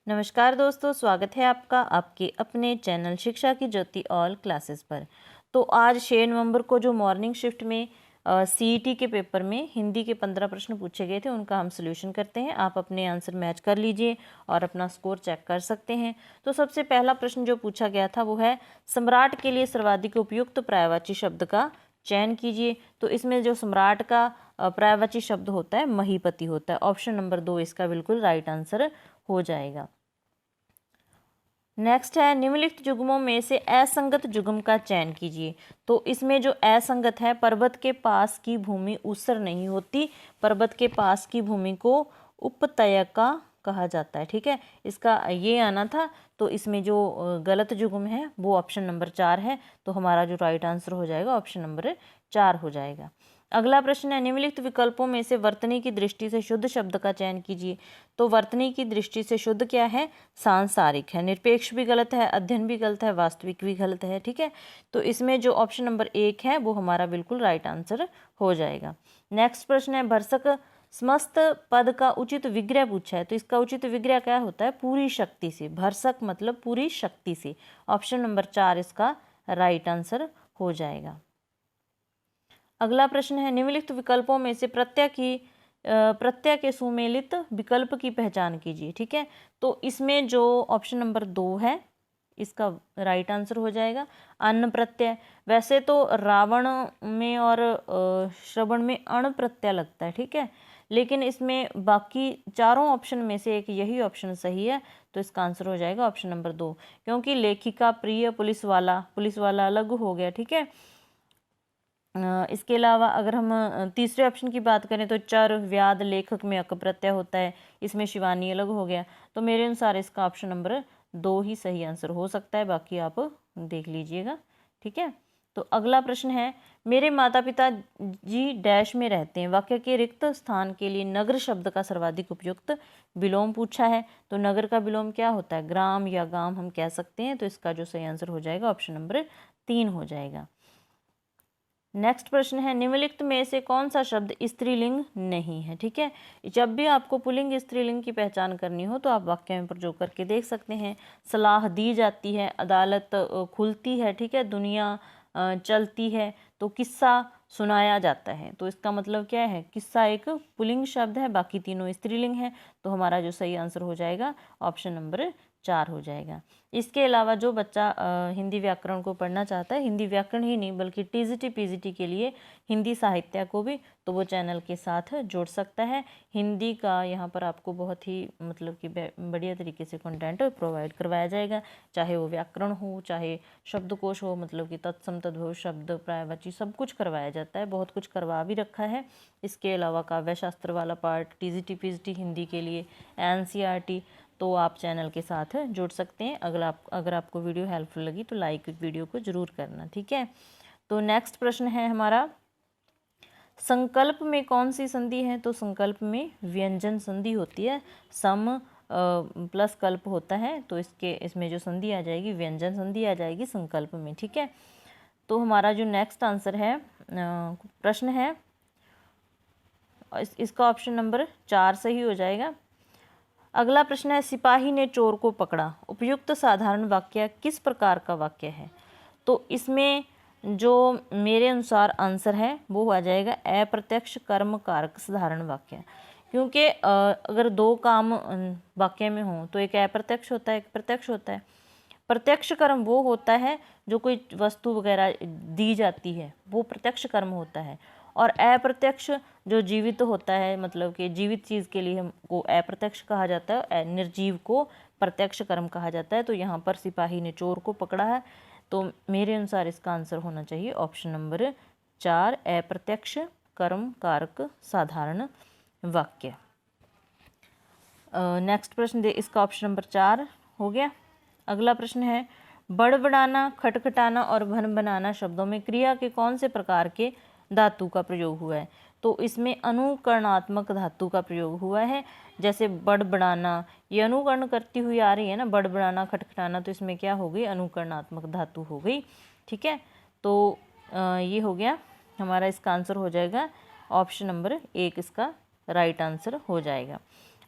नमस्कार दोस्तों, स्वागत है आपका आपके अपने चैनल शिक्षा की ज्योति ऑल क्लासेस पर। तो आज 6 नवंबर को जो मॉर्निंग शिफ्ट में सीईटी के पेपर में हिंदी के 15 प्रश्न पूछे गए थे उनका हम सॉल्यूशन करते हैं। आप अपने आंसर मैच कर लीजिए और अपना स्कोर चेक कर सकते हैं। तो सबसे पहला प्रश्न जो पूछा गया था वो है, सम्राट के लिए सर्वाधिक उपयुक्त पर्यायवाची शब्द का चयन कीजिए। तो इसमें जो सम्राट का पर्यायवाची शब्द होता है महीपति होता है। ऑप्शन नंबर 2 इसका बिल्कुल राइट आंसर हो जाएगा। नेक्स्ट है, निम्नलिखित जुगमों में से असंगत जुगम का चयन कीजिए। तो इसमें जो असंगत है, पर्वत के पास की भूमि ऊसर नहीं होती। पर्वत के पास की भूमि को उपत्यका कहा जाता है। ठीक है, इसका ये आना था। तो इसमें जो गलत जुगम है वो ऑप्शन नंबर 4 है। तो हमारा जो राइट आंसर हो जाएगा ऑप्शन नंबर 4 हो जाएगा। अगला प्रश्न है, निम्नलिखित विकल्पों में से वर्तनी की दृष्टि से शुद्ध शब्द का चयन कीजिए। तो वर्तनी की दृष्टि से शुद्ध क्या है? सांसारिक है। निरपेक्ष भी गलत है, अध्ययन भी गलत है, वास्तविक भी गलत है। ठीक है, तो इसमें जो ऑप्शन नंबर 1 है वो हमारा बिल्कुल राइट आंसर हो जाएगा। नेक्स्ट प्रश्न है, भरसक समस्त पद का उचित विग्रह पूछा है। तो इसका उचित विग्रह क्या होता है? पूरी शक्ति से। भरसक मतलब पूरी शक्ति से। ऑप्शन नंबर 4 इसका राइट आंसर हो जाएगा। अगला प्रश्न है, निम्नलिखित विकल्पों में से प्रत्यय के सुमेलित विकल्प की पहचान कीजिए। ठीक है, तो इसमें जो ऑप्शन नंबर 2 है इसका राइट आंसर हो जाएगा। अन्न प्रत्यय, वैसे तो रावण में और श्रवण में अण प्रत्यय लगता है। ठीक है, लेकिन इसमें बाकी चारों ऑप्शन में से एक यही ऑप्शन सही है। तो इसका आंसर हो जाएगा ऑप्शन नंबर 2, क्योंकि लेखिका, प्रिय, पुलिस वाला अलग हो गया। ठीक है, इसके अलावा अगर हम तीसरे ऑप्शन की बात करें तो चर, व्याध, लेखक में अक प्रत्यय होता है। इसमें शिवानी अलग हो गया। तो मेरे अनुसार इसका ऑप्शन नंबर 2 ही सही आंसर हो सकता है, बाकी आप देख लीजिएगा। ठीक है, तो अगला प्रश्न है, मेरे माता पिता जी डैश में रहते हैं। वाक्य के रिक्त स्थान के लिए नगर शब्द का सर्वाधिक उपयुक्त विलोम पूछा है। तो नगर का विलोम क्या होता है? ग्राम या गांव हम कह सकते हैं। तो इसका जो सही आंसर हो जाएगा ऑप्शन नंबर 3 हो जाएगा। नेक्स्ट प्रश्न है, निम्नलिखित में से कौन सा शब्द स्त्रीलिंग नहीं है? ठीक है, जब भी आपको पुल्लिंग स्त्रीलिंग की पहचान करनी हो तो आप वाक्य में प्रयोग करके देख सकते हैं। सलाह दी जाती है, अदालत खुलती है। ठीक है, दुनिया चलती है, तो किस्सा सुनाया जाता है। तो इसका मतलब क्या है? किस्सा एक पुल्लिंग शब्द है, बाकी तीनों स्त्रीलिंग है। तो हमारा जो सही आंसर हो जाएगा ऑप्शन नंबर 4 हो जाएगा। इसके अलावा जो बच्चा हिंदी व्याकरण को पढ़ना चाहता है, हिंदी व्याकरण ही नहीं बल्कि टीजीटी पीजीटी के लिए हिंदी साहित्य को भी, तो वो चैनल के साथ जोड़ सकता है। हिंदी का यहाँ पर आपको बहुत ही मतलब कि बढ़िया तरीके से कंटेंट प्रोवाइड करवाया जाएगा, चाहे वो व्याकरण हो, चाहे शब्दकोश हो, मतलब कि तत्सम तद्भव शब्द पर्यायवाची सब कुछ करवाया जाता है। बहुत कुछ करवा भी रखा है। इसके अलावा काव्य शास्त्र वाला पार्ट, टीजीटी पीजीटी हिंदी के लिए, एनसीईआरटी, तो आप चैनल के साथ जुड़ सकते हैं। अगर आपको वीडियो हेल्पफुल लगी तो लाइक वीडियो को जरूर करना। ठीक है, तो नेक्स्ट प्रश्न है हमारा, संकल्प में कौन सी संधि है? तो संकल्प में व्यंजन संधि होती है। सम प्लस कल्प होता है, तो इसमें जो संधि आ जाएगी व्यंजन संधि आ जाएगी संकल्प में। ठीक है, तो हमारा जो नेक्स्ट आंसर है प्रश्न है इसका ऑप्शन नंबर 4 सही हो जाएगा। अगला प्रश्न है, सिपाही ने चोर को पकड़ा। उपयुक्त साधारण वाक्य किस प्रकार का वाक्य है? तो इसमें जो मेरे अनुसार आंसर है वो आ जाएगा अप्रत्यक्ष कर्म कारक साधारण वाक्य, क्योंकि अगर दो काम वाक्य में हो तो एक अप्रत्यक्ष होता है, एक प्रत्यक्ष होता है। प्रत्यक्ष कर्म वो होता है जो कोई वस्तु वगैरह दी जाती है, वो प्रत्यक्ष कर्म होता है। और अप्रत्यक्ष जो जीवित होता है, मतलब कि जीवित चीज़ के लिए हमको अप्रत्यक्ष कहा जाता है, निर्जीव को प्रत्यक्ष कर्म कहा जाता है। तो यहाँ पर सिपाही ने चोर को पकड़ा है, तो मेरे अनुसार इसका आंसर होना चाहिए ऑप्शन नंबर 4, अप्रत्यक्ष कर्म कारक साधारण वाक्य। नेक्स्ट प्रश्न दे, इसका ऑप्शन नंबर 4 हो गया। अगला प्रश्न है, बड़बड़ाना, खटखटाना और भन बनाना शब्दों में क्रिया के कौन से प्रकार के धातु का प्रयोग हुआ है? तो इसमें अनुकरणात्मक धातु का प्रयोग हुआ है। जैसे बड़बड़ाना, ये अनुकरण करती हुई आ रही है ना, बड़बड़ाना, खटखटाना, तो इसमें क्या हो गई? अनुकरणात्मक धातु हो गई। ठीक है, तो ये हो गया हमारा, इसका आंसर हो जाएगा ऑप्शन नंबर 1 इसका राइट आंसर हो जाएगा।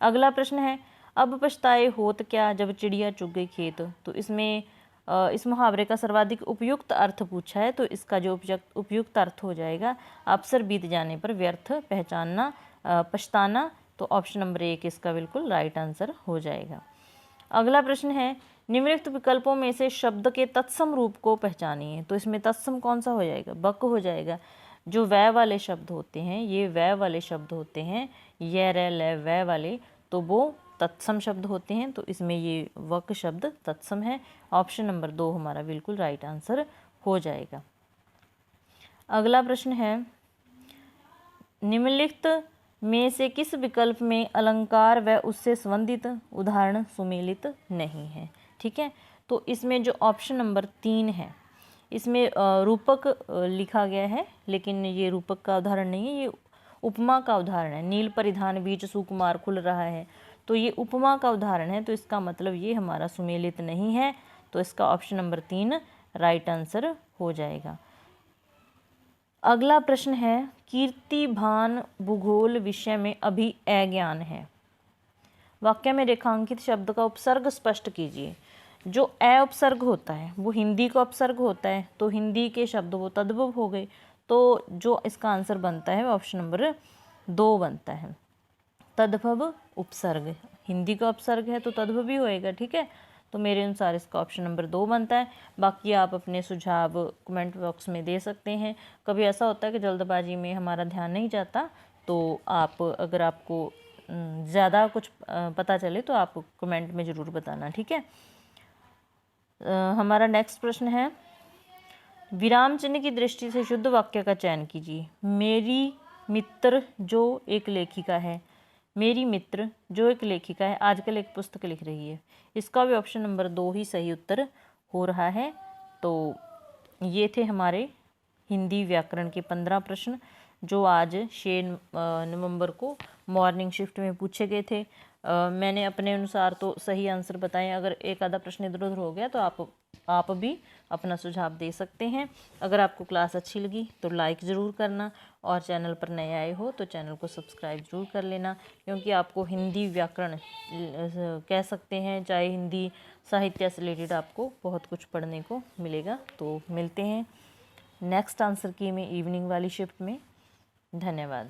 अगला प्रश्न है, अब पछताए होत क्या जब चिड़िया चुग गई खेत। तो इसमें इस मुहावरे का सर्वाधिक उपयुक्त अर्थ पूछा है, तो इसका जो उपयुक्त अर्थ हो जाएगा, अवसर बीत जाने पर व्यर्थ पहचानना पछताना। तो ऑप्शन नंबर 1 इसका बिल्कुल राइट आंसर हो जाएगा। अगला प्रश्न है, निम्नलिखित विकल्पों में से शब्द के तत्सम रूप को पहचानिए। तो इसमें तत्सम कौन सा हो जाएगा, बक हो जाएगा। जो वै वाले शब्द होते हैं, ये वै वाले शब्द होते हैं, ये रे ले वै वाले, तो वो तत्सम शब्द होते हैं। तो इसमें ये वक शब्द तत्सम है। ऑप्शन नंबर 2 हमारा बिल्कुल राइट आंसर हो जाएगा। अगला प्रश्न है, निम्नलिखित में से किस विकल्प में अलंकार व उससे संबंधित उदाहरण सुमेलित नहीं है। ठीक है, तो इसमें जो ऑप्शन नंबर 3 है, इसमें रूपक लिखा गया है, लेकिन ये रूपक का उदाहरण नहीं है, ये उपमा का उदाहरण है। नील परिधान बीच सुकुमार खुल रहा है, तो ये उपमा का उदाहरण है, तो इसका मतलब ये हमारा सुमेलित नहीं है। तो इसका ऑप्शन नंबर 3 राइट आंसर हो जाएगा। अगला प्रश्न है, कीर्तिभान भूगोल विषय में अभी अज्ञान है। वाक्य में रेखांकित शब्द का उपसर्ग स्पष्ट कीजिए। जो अ उपसर्ग होता है वो हिंदी का उपसर्ग होता है, तो हिंदी के शब्द वो तद्भव हो गए। तो जो इसका आंसर बनता है वो ऑप्शन नंबर 2 बनता है। तद्भव उपसर्ग, हिंदी का उपसर्ग है तो तद्भव ही होएगा। ठीक है, तो मेरे अनुसार इसका ऑप्शन नंबर 2 बनता है। बाकी आप अपने सुझाव कमेंट बॉक्स में दे सकते हैं। कभी ऐसा होता है कि जल्दबाजी में हमारा ध्यान नहीं जाता, तो आप अगर आपको ज़्यादा कुछ पता चले तो आप कमेंट में ज़रूर बताना। ठीक है, हमारा नेक्स्ट प्रश्न है, विराम चिन्ह की दृष्टि से शुद्ध वाक्य का चयन कीजिए। मेरी मित्र जो एक लेखिका है, मेरी मित्र जो एक लेखिका है आजकल एक पुस्तक लिख रही है, इसका भी ऑप्शन नंबर 2 ही सही उत्तर हो रहा है। तो ये थे हमारे हिंदी व्याकरण के 15 प्रश्न जो आज 6 नवंबर को मॉर्निंग शिफ्ट में पूछे गए थे। मैंने अपने अनुसार तो सही आंसर बताए। अगर एक आधा प्रश्न इधर उधर हो गया तो आप भी अपना सुझाव दे सकते हैं। अगर आपको क्लास अच्छी लगी तो लाइक ज़रूर करना, और चैनल पर नए आए हो तो चैनल को सब्सक्राइब ज़रूर कर लेना, क्योंकि आपको हिंदी व्याकरण कह सकते हैं, चाहे हिंदी साहित्य से रिलेटेड आपको बहुत कुछ पढ़ने को मिलेगा। तो मिलते हैं नेक्स्ट आंसर की में इवनिंग वाली शिफ्ट में। धन्यवाद।